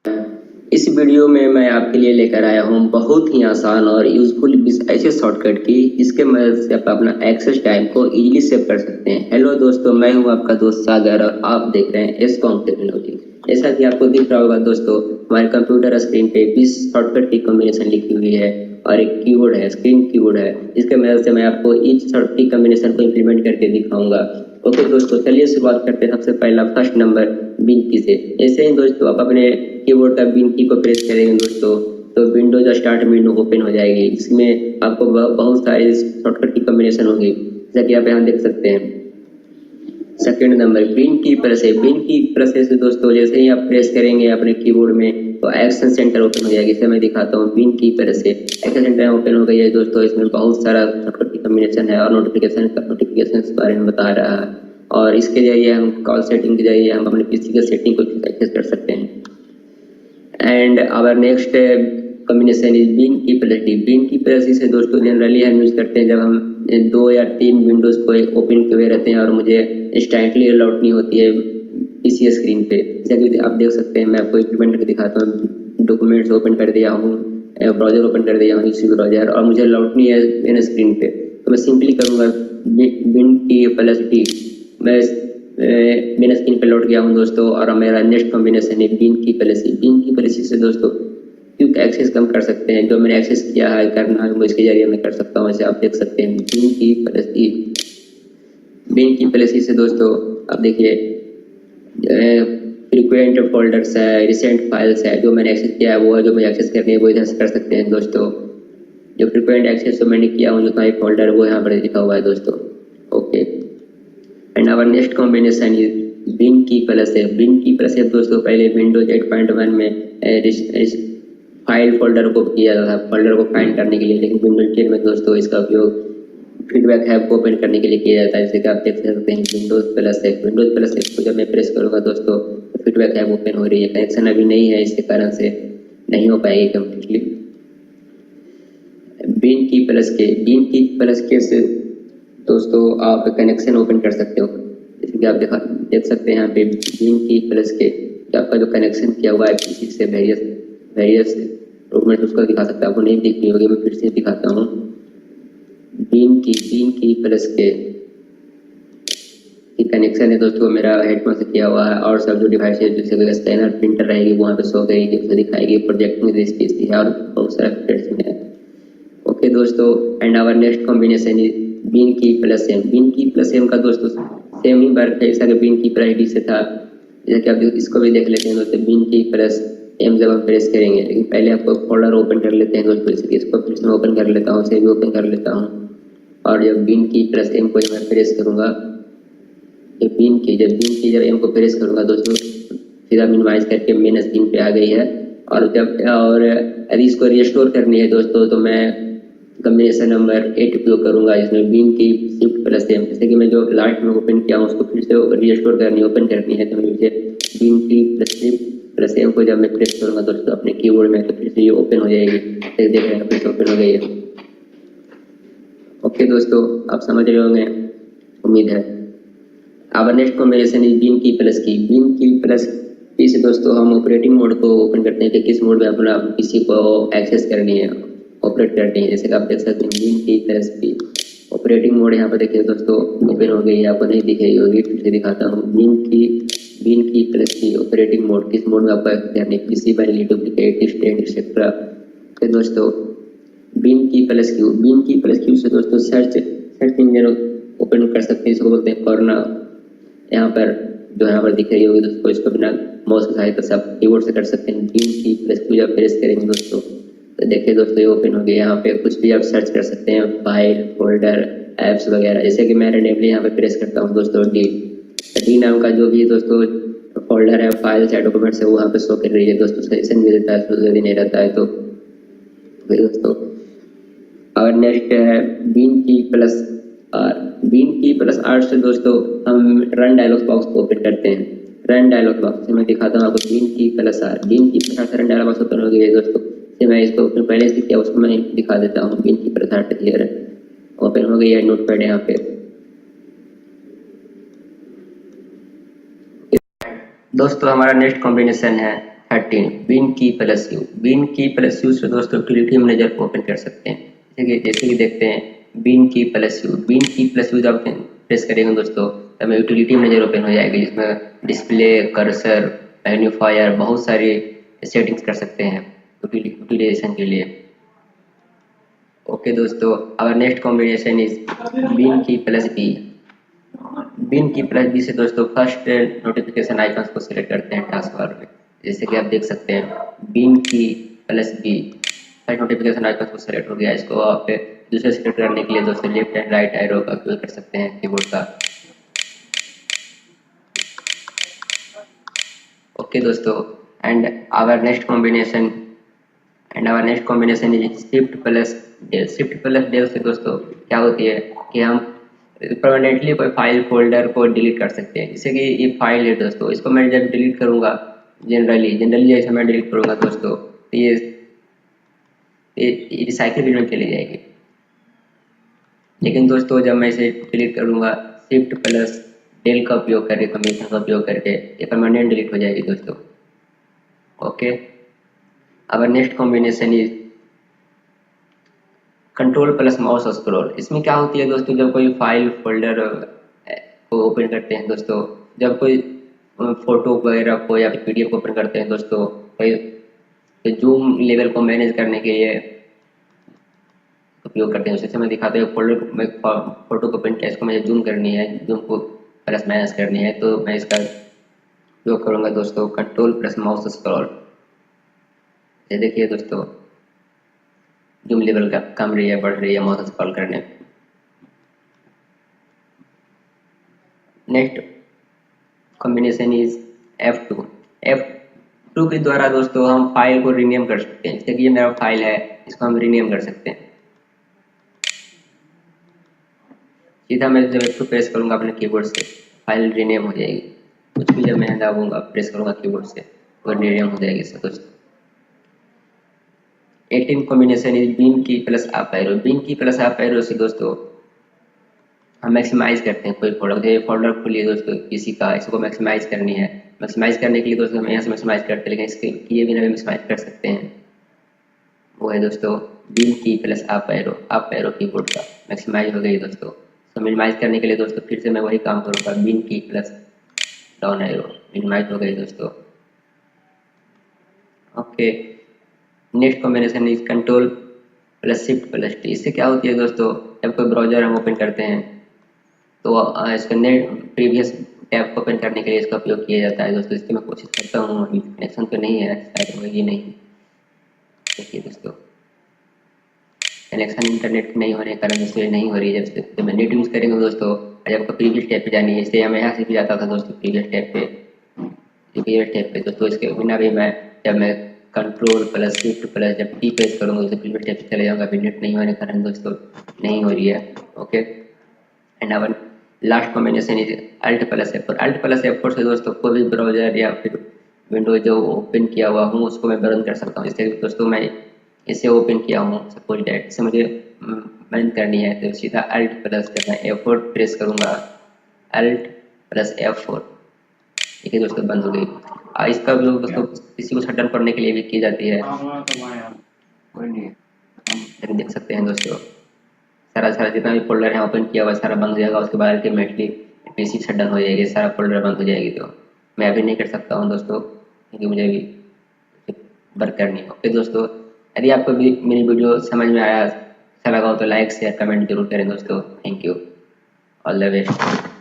इस वीडियो में मैं आपके लिए लेकर आया हूँ बहुत ही आसान और यूजफुल ऐसे शॉर्टकट की जिसके मदद से आप अपना एक्सेस टाइम को इजीली सेव कर सकते हैं। हेलो दोस्तों, मैं हूँ आपका दोस्त सागर और आप देख रहे हैं एसकॉम टेक्नोलॉजी। जैसा कि आपको दिख रहा होगा दोस्तों, हमारे कंप्यूटर स्क्रीन पे 20 शॉर्टकट की कॉम्बिनेशन लिखी हुई है और एक कीबोर्ड है, स्क्रीन कीबोर्ड है। इसके मदद से मैं आपको ईच शॉर्टकट की कॉम्बिनेशन को इम्प्लीमेंट करके दिखाऊंगा। ओके दोस्तों, चलिए शुरुआत करते हैं। सबसे पहला फर्स्ट नंबर बिन की से। ऐसे ही दोस्तों आप अपने कीबोर्ड का बिन की को प्रेस करेंगे दोस्तों तो विंडोज स्टार्ट मेनू ओपन हो जाएगी। इसमें आपको बहुत सारे शॉर्टकट की कॉम्बिनेशन होगी, जैसा कि आप यहाँ देख सकते हैं। सेकंड नंबर बिन की प्रेस है। बिन की प्रेस से दोस्तों जैसे ही आप प्रेस करेंगे अपने कीबोर्ड में तो एक्शन सेंटर ओपन हो जाएगी। इसे मैं दिखाता हूँ। बिन की प्रेस से एक्शन सेंटर ओपन हो गई है दोस्तों। इसमें बहुत सारा शॉर्टकट की कॉम्बिनेशन है और नोटिफिकेशन के बारे में बता रहा है। और इसके जरिए हम कॉल सेटिंग के जरिए हम अपने पीसी के सेटिंग को एक्सेस कर सकते हैं। And our next combination is win key plus D. Bin key plus से दोस्तों जनरली हम यूज करते हैं जब हम 2 या 3 विंडोज को ओपन किए हुए रहते हैं और मुझे इंस्टेंटली अलॉट नहीं होती है पीसी स्क्रीन पे। जैसे कि आप देख सकते हैं, मैं आपको इम्प्लीमेंट करके दिखाता हूँ। डॉक्यूमेंट्स ओपन कर दिया हूँ, ब्राउजर ओपन कर दिया हूँ, यूसी ब्राउजर, और मुझे अलॉट नहीं है मेरे स्क्रीन पे। तो मैं सिंपली करूँगा बिन की प्लस डी। मैं मेरा स्क्रीन पे लौट गया हूँ दोस्तों और मेरा नेक्स्ट कॉम्बिनेशन है बिन की पॉलिसी। बिन की पॉलिसी से दोस्तों क्विक एक्सेस कम कर सकते हैं। जो मैंने एक्सेस किया है करना है वो इसके जरिए मैं कर सकता हूँ। ऐसे आप देख सकते हैं बिन की पॉलिसी। बिन की पॉलिसी से दोस्तों आप देखिए फ्रीक्वेंट फोल्डर्स है, रिसेंट फाइल्स है, जो मैंने एक्सेस किया है वो है, जो मुझे एक्सेस करनी है वो इधर से कर सकते हैं दोस्तों। जो फ्रीक्वेंट एक्सेस जो मैंने किया हूँ जो था फोल्डर वो यहाँ पर लिखा हुआ है दोस्तों। Okay, and our next combination is win key plus है। बिन की प्लस है दोस्तों पहले विंडोज 8.1 में फाइल फोल्डर को किया जाता था, फोल्डर को फाइंड करने के लिए, लेकिन विंडोज 10 में दोस्तों इसका उपयोग फीडबैक ऐप को ओपन करने के लिए किया जाता है। जैसे कि आप देख सकते हैं विंडोज प्लस है। विंडोज प्लस है को जब मैं प्रेस करूँगा दोस्तों तो फीडबैक ऐप ओपन हो रही है। कनेक्शन अभी नहीं है, इसके कारण से नहीं हो पाएगी कम्प्लीटली। बिन की प्लस के से दोस्तों आप कनेक्शन ओपन कर सकते हो। जैसे कि आप देख सकते हैं यहाँ पे बिन की प्लस के आपका जो कनेक्शन किया हुआ है किसी से वेरियस डॉक्यूमेंट उसको दिखा सकता है। आपको नहीं दिखनी होगी, मैं फिर से दिखाता हूँ। बिन की प्लस के कनेक्शन है दोस्तों मेरा हेडफोन से किया हुआ है और सब जो डिवाइस है जैसे स्कैनर प्रिंटर रहेगी वहाँ पे शो करेगी, उसे दिखाएगी, प्रोजेक्ट में है और बहुत सारा फीचर्स में है। ओके दोस्तों, and our next combination is win key plus M. Bin key plus M का दोस्तों सेम ही वर्क है जैसा कि बिन की प्लस डी से था। जैसे कि आप इसको भी देख लेते हैं दोस्तों। बिन की प्लस एम जब हम प्रेस करेंगे, लेकिन पहले आपको फोल्डर ओपन कर लेते हैं दोस्तों। जैसे कि इसको फिर से ओपन कर लेता हूँ, इसे भी ओपन कर लेता हूँ। और जब बिन की प्लस एम को जब मैं प्रेस करूँगा, जब बिन की जब एम को प्रेस करूँगा दोस्तों सीधा मिनिमाइज करके मेन स्क्रीन पे आ गई है। और यदि इसको रिस्टोर करनी है दोस्तों तो मैं कॉम्बिनेशन नंबर 8 उपयोग करूंगा, इसमें बिन की शिफ्ट प्लस एम। जैसे कि मैं जो लास्ट में ओपन किया हूँ उसको फिर से रिस्टोर करनी ओपन करनी है तो मुझे बिन की प्लस एम को जब मैं प्रेस करूंगा दोस्तों अपने कीबोर्ड में तो फिर से ये ओपन हो जाएगी। देख रहे हैं फिर से ओपन हो गई है। ओके दोस्तों, आप समझ रहे होंगे उम्मीद है। Our next combination is win key plus P से दोस्तों हम ऑपरेटिंग मोड को ओपन करते हैं कि किस मोड में अपना पीसी को एक्सेस करनी है, ऑपरेट करनी है। जैसे कि आप देख सकते हैं win key plus P operating mode यहाँ पर देखिए दोस्तों ओपन हो गई है। आपको नहीं दिख रही होगी, फिर से दिखाता हूँ। बिन key plus P operating mode, किस मोड में आपको एक्सेस करनी है, PC binary duplicate stand etcetera. फिर दोस्तों बिन की प्लस क्यू से दोस्तों सर्च इंजन ओपन कर सकते हैं। इसको बोलते हैं कॉर्ना। यहाँ पर जो यहाँ पर दिख रही होगी दोस्तों इसको बिना माउस की सहायता से आप कीबोर्ड से कर सकते हैं। बिन की प्लस क्यू जब प्रेस करेंगे दोस्तों तो देखिए दोस्तों ये ओपन हो गया। यहाँ पे कुछ भी आप सर्च कर सकते हैं, फाइल फोल्डर एप्स वगैरह। जैसे कि मैं रेंडमली यहाँ पे प्रेस करता हूँ दोस्तों डी नाम का जो भी दोस्तों फोल्डर है, फाइल्स है, डॉक्यूमेंट्स है वो यहाँ पे शो कर रही है दोस्तों। सजेशन भी देता है, यदि नहीं रहता है तो दोस्तों। और नेक्स्ट है बिन की प्लस आर से दोस्तों हम रन डायलॉग बॉक्स को ओपन करते हैं। रन डायलॉग बॉक्स से मैं दिखाता हूँ आपको। बिन की प्लस आर से रन डायलॉग बॉक्स ओपन हो गई है दोस्तों। से मैं इसको पहले से किया उसको मैं दिखा देता हूँ। बिन की प्लस आर क्लियर है, ओपन हो गई है नोटपैड यहाँ पे। दोस्तों हमारा नेक्स्ट कॉम्बिनेशन है 13 बिन key plus you. Bin key plus you से दोस्तों यूटिलिटी मैनेजर को ओपन कर सकते हैं। जैसे कि देखते हैं win key plus you. Bin key plus you जब प्रेस करेंगे दोस्तों तो हमें यूटिलिटी मैनेजर ओपन हो जाएगी, जिसमें डिस्प्ले, कर्सर, मैग्नीफायर, बहुत सारी सेटिंग्स कर सकते हैं यूटिलाइजेशन के लिए। ओके दोस्तों, our next combination is win key plus B. Bin key plus B से दोस्तों फर्स्ट नोटिफिकेशन आइकन्स को सिलेक्ट करते हैं टास्क बार में। जैसे कि आप देख सकते हैं win key plus B, first notification icons को सिलेक्ट हो गया। इसको आप दूसरे सिलेक्ट करने के लिए दोस्तों लेफ्ट एंड राइट एरो का उपयोग कर सकते हैं कीबोर्ड का। ओके दोस्तों, and our next combination is shift plus del. Shift plus del से दोस्तों क्या होती है कि हम परमानेंटली कोई फाइल फोल्डर को डिलीट कर सकते हैं। जैसे कि ये फाइल है दोस्तों, इसको मैं जब डिलीट करूंगा जनरली जैसे मैं डिलीट करूंगा दोस्तों तो ये रिसाइकिल बिन में चली जाएगी। लेकिन दोस्तों जब मैं इसे डिलीट करूंगा शिफ्ट प्लस डेल का उपयोग करके, कमीशन का उपयोग करके, ये परमानेंट डिलीट हो जाएगी दोस्तों। ओके, अब next combination is control plus mouse scroll. इसमें क्या होती है दोस्तों, जब कोई फाइल फोल्डर को ओपन करते हैं दोस्तों, जब कोई फोटो वगैरह को या फिर पीडीएफ को ओपन करते हैं दोस्तों, तो जूम लेवल को मैनेज करने के लिए उपयोग करते हैं। जैसे मैं दिखाते हैं फोल्डर में फोटो को ओपन किया, इसको मुझे जूम करनी है, जूम को प्लस माइनस करनी है, तो मैं इसका उपयोग करूंगा दोस्तों कंट्रोल प्लस माउस स्क्रॉल। ये देखिए दोस्तों जूम लेवल का कम रही है, बढ़ रही है माउस स्क्रॉल करने में। Next combination is F2। F2 के द्वारा दोस्तों हम फाइल को रीनेम कर सकते हैं। जैसे कि ये मेरा फाइल है, इसको हम रीनेम कर सकते हैं। सीधा मैं जब F2 प्रेस करूंगा अपने कीबोर्ड से, फाइल रीनेम हो जाएगी। कुछ भी जब मैं दाबूंगा, प्रेस करूंगा कीबोर्ड से, वो रीनेम हो जाएगी दोस्तों। 18 combination is win key plus up arrow. Bin key plus up arrow से दोस्तों हम मैक्सिमाइज करते हैं कोई फोल्डर खुली है दोस्तों किसी का, इसको मैक्सिमाइज करनी है। मैक्सिमाइज करने के लिए दोस्तों हम यहाँ से मैक्सिमाइज करते हैं, लेकिन इसके किए बिना भी मैक्सिमाइज कर सकते हैं। वो है दोस्तों बिन key plus up arrow keyboard का मैक्सिमाइज हो गई दोस्तों। तो मिनिमाइज करने के लिए दोस्तों फिर से मैं वही काम करूँगा, बिन key plus down arrow, minimise हो गई दोस्तों। Okay, next combination is control plus shift plus T. इससे क्या होती है दोस्तों, जब कोई ब्राउजर हम ओपन करते हैं तो इसका नेट प्रीवियस टैब को ओपन करने के लिए इसका उपयोग किया जाता है दोस्तों। इसकी मैं कोशिश करता हूँ, अभी कनेक्शन तो नहीं है, शायद होगी नहीं। देखिए दोस्तों कनेक्शन इंटरनेट नहीं होने के कारण दोस्तों नहीं हो रही है। जब मैं नेट यूज़ करेंगे दोस्तों, जब आपको प्रीवियस टैब पे जानी है, इसलिए मैं यहाँ से भी जाता था दोस्तों प्रीवियस टैब पे दोस्तों। इसके बिना भी मैं जब मैं कंट्रोल प्लस शिफ्ट प्लस जब टी प्रेस करूँगा तो प्रीवियस टैब पे चले जाऊँगा। अभी नेट नहीं होने के कारण दोस्तों नहीं हो रही है। Okay, and our last combination is alt plus F4। Alt plus F4 से दोस्तों कोई भी ब्राउजर या फिर विंडोज जो ओपन किया हुआ हूँ उसको मैं बंद कर सकता हूँ। इससे दोस्तों मैं इसे ओपन किया हूँ, सपोज डेट इसे मुझे बंद करनी है तो सीधा अल्ट प्लस करना है, F4 प्रेस करूँगा, अल्ट प्लस F4। ठीक है दोस्तों, बंद हो गई। इसका उपयोग दोस्तों किसी को शट डाउन करने के लिए भी की जाती है। देख सकते हैं दोस्तों सारा जितना भी फोल्डर है ओपन किया हुआ सारा बंद हो जाएगा। उसके बाद अल्टीमेटली पीसी शट डाउन हो जाएगी, सारा फोल्डर बंद हो जाएगी। तो मैं अभी नहीं कर सकता हूँ दोस्तों, क्योंकि मुझे भी वर्क करनी है। ओके दोस्तों, यदि आपको भी मेरी वीडियो समझ में आया, अच्छा लगा हो तो लाइक शेयर कमेंट जरूर करें दोस्तों। Thank you, all the best.